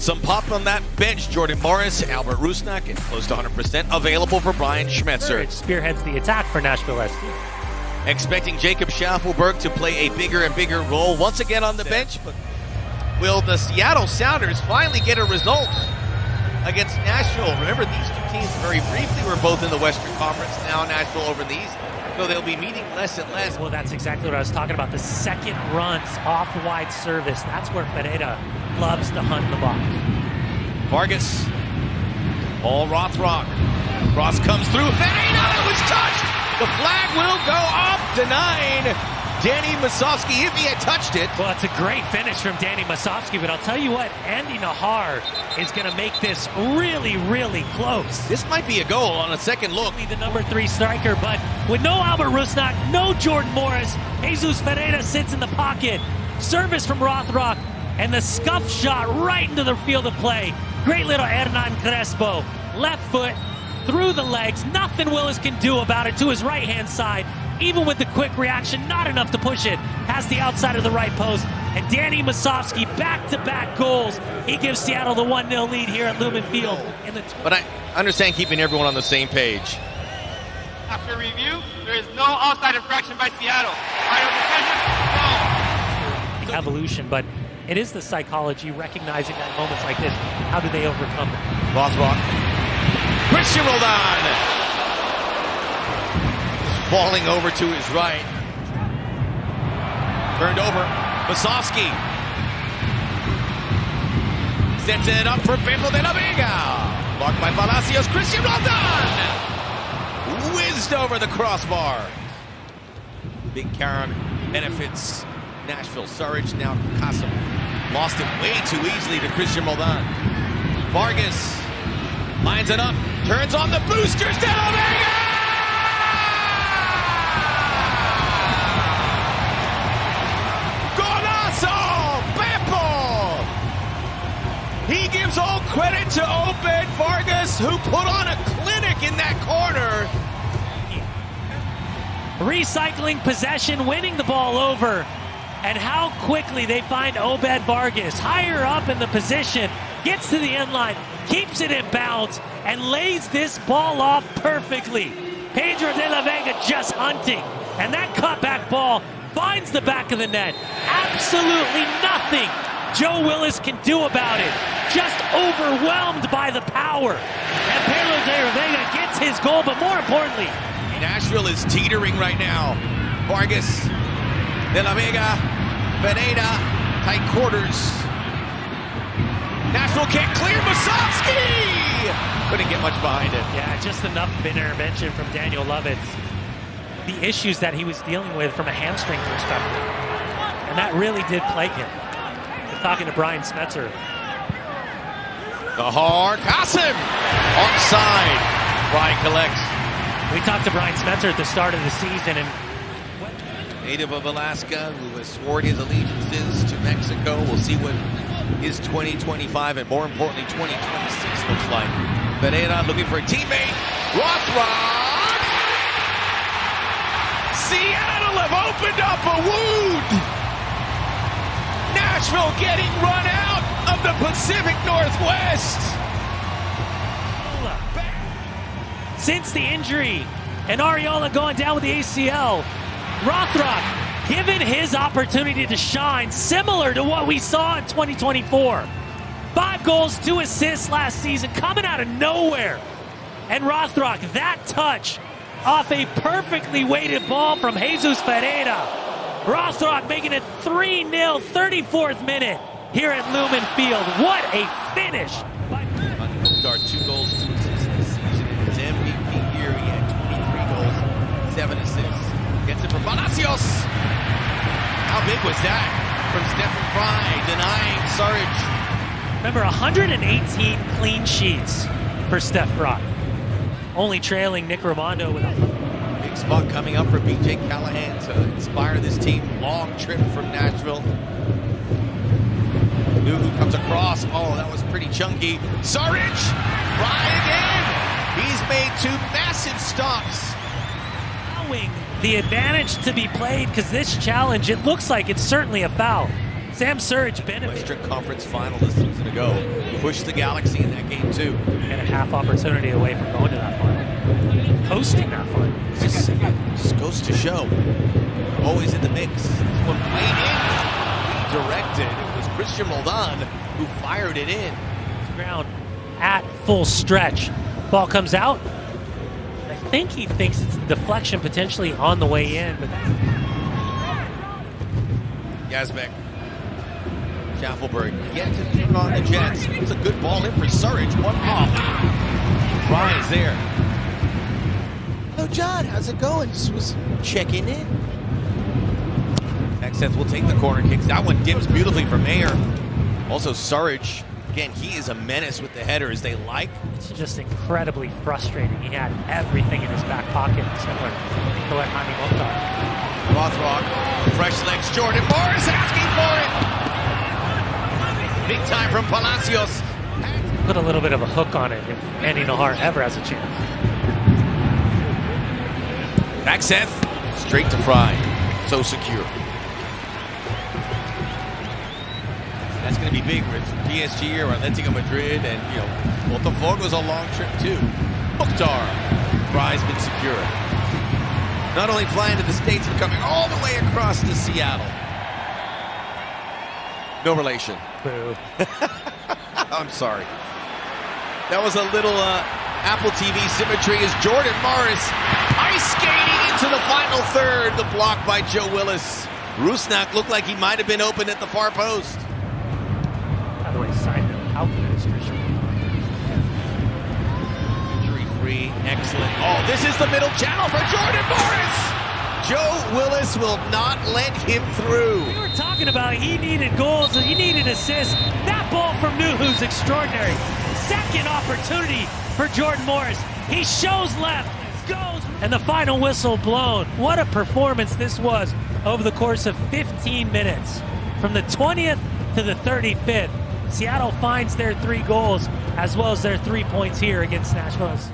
Some pop on that bench. Jordan Morris, Albert Rusnak, and close to 100% available for Brian Schmetzer. Spearheads the attack for Nashville SC. Expecting Jacob Schaffelberg to play a bigger and bigger role once again on the bench. But will the Seattle Sounders finally get a result against Nashville? Remember, these two teams very briefly were both in the Western Conference. Now Nashville over the East. So they'll be meeting less and less. Well, that's exactly what I was talking about. The second runs off wide service. That's where Ferreira loves to hunt the ball. Vargas. All Rothrock. Cross comes through. Ferreira was touched. The flag will go up, denying Danny Masovsky if he had touched it. Well, it's a great finish from Danny Masovsky, but I'll tell you what, Andy Nahar is going to make this really, really close. This might be a goal on a second look. The number 3 striker, but with no Albert Rusnak, no Jordan Morris, Jesus Ferreira sits in the pocket. Service from Rothrock, and the scuff shot right into the field of play. Great little Hernan Crespo. Left foot, through the legs. Nothing Willis can do about it to his right-hand side. Even with the quick reaction, not enough to push it. Has the outside of the right post. And Danny Masovsky, back-to-back goals. He gives Seattle the 1-0 lead here at Lumen Field. But I understand keeping everyone on the same page. After review, there is no offside infraction by Seattle. Final decision, no. Evolution, but it is the psychology, recognizing that moments like this. How do they overcome it? Rothrock. Christian Roldan. Falling over to his right. Turned over. Masovsky. Sets it up for Bimbo de la Vega. Blocked by Palacios. Christian Roldan. Whizzed over the crossbar. Big Karen benefits Nashville. Surridge now Kasim. Lost it way too easily to Christian Roldan. Vargas lines it up. Turns on the boosters. De la Vega! He gives all credit to Obed Vargas, who put on a clinic in that corner. Recycling possession, winning the ball over. And how quickly they find Obed Vargas. Higher up in the position, gets to the end line, keeps it in bounds, and lays this ball off perfectly. Pedro de la Vega just hunting. And that cutback ball finds the back of the net. Absolutely nothing Joe Willis can do about it. Just overwhelmed by the power. And Pedro de la Vega gets his goal, but more importantly, Nashville is teetering right now. Vargas, de la Vega, Veneta, tight quarters. Nashville can't clear. Masovsky couldn't get much behind it. Yeah, just enough intervention from Daniel Lovitz. The issues that he was dealing with from a hamstring perspective. And that really did plague him. Talking to Brian Schmetzer. The hard Kasim onside. Brian collects. We talked to Brian Schmetzer at the start of the season, and native of Alaska, who has sworn his allegiances to Mexico. We'll see what his 2025 and more importantly 2026 looks like. Pereira looking for a teammate. Rothrock. Seattle have opened up a wound. Nashville getting run out of the Pacific Northwest. Since the injury and Ariola going down with the ACL, Rothrock given his opportunity to shine, similar to what we saw in 2024. 5 goals, 2 assists last season, coming out of nowhere. And Rothrock, that touch off a perfectly weighted ball from Jesus Ferreira. Rothrock making it 3-0, 34th minute here at Lumen Field. What a finish! Start 2 goals, 2 assists this season. In his MVP year, he had 23 goals, 7 assists. Gets it from Palacios. How big was that from Stephen Fry, denying Surridge? Remember, 118 clean sheets for Steph Fry. Only trailing Nick Raimondo with a big spot coming up for BJ Callahan to inspire this team. Long trip from Nashville. Nuhu comes across. Oh, that was pretty chunky. Surridge, Fry again. He's made 2 massive stops. Allowing the advantage to be played, because this challenge, it looks like it's certainly a foul. Sam Surridge benefits. Western Conference final this season ago. pushed the Galaxy in that game too. And a half opportunity away from going to that final. Hosting that final. Just goes to show. Always in the mix. This one played in. Directed. It was Christian Roldan who fired it in. Ground at full stretch. Ball comes out. I think he thinks it's the deflection potentially on the way in, but Yazbek. Schaffelberg yet to turn on the Jets. It's a good ball in for Surridge. One off. Fries there. Hello, John. How's it going? Just was checking in. Seth will take the corner kicks. That one dims beautifully for Mayer. Also, Surridge. Again, he is a menace with the headers. They like. It's just incredibly frustrating. He had everything in his back pocket, similar to what Jaime Mokhtar. Rothrock, fresh legs. Jordan Morris asking for it. Big time from Palacios. Put a little bit of a hook on it if Andy Nahar ever has a chance. Back Seth. Straight to Fry. So secure. That's going to be big with PSG or Atletico Madrid, and Botafogo's a long trip too. Mokhtar, Fry's been secure. Not only flying to the States, but coming all the way across to Seattle. No relation. Boo. I'm sorry. That was a little Apple TV symmetry as Jordan Morris ice skating into the final third. The block by Joe Willis. Rusnak looked like he might have been open at the far post. By the way, side note, how good is Christian? Injury-free, excellent. Oh, this is the middle channel for Jordan Morris. Joe Willis will not let him through. We were talking about he needed goals, he needed assists. That ball from Nuhu's extraordinary. Second opportunity for Jordan Morris. He shows left, goes, and the final whistle blown. What a performance this was over the course of 15 minutes. From the 20th to the 35th, Seattle finds their 3 goals as well as their 3 points here against Nashville SC.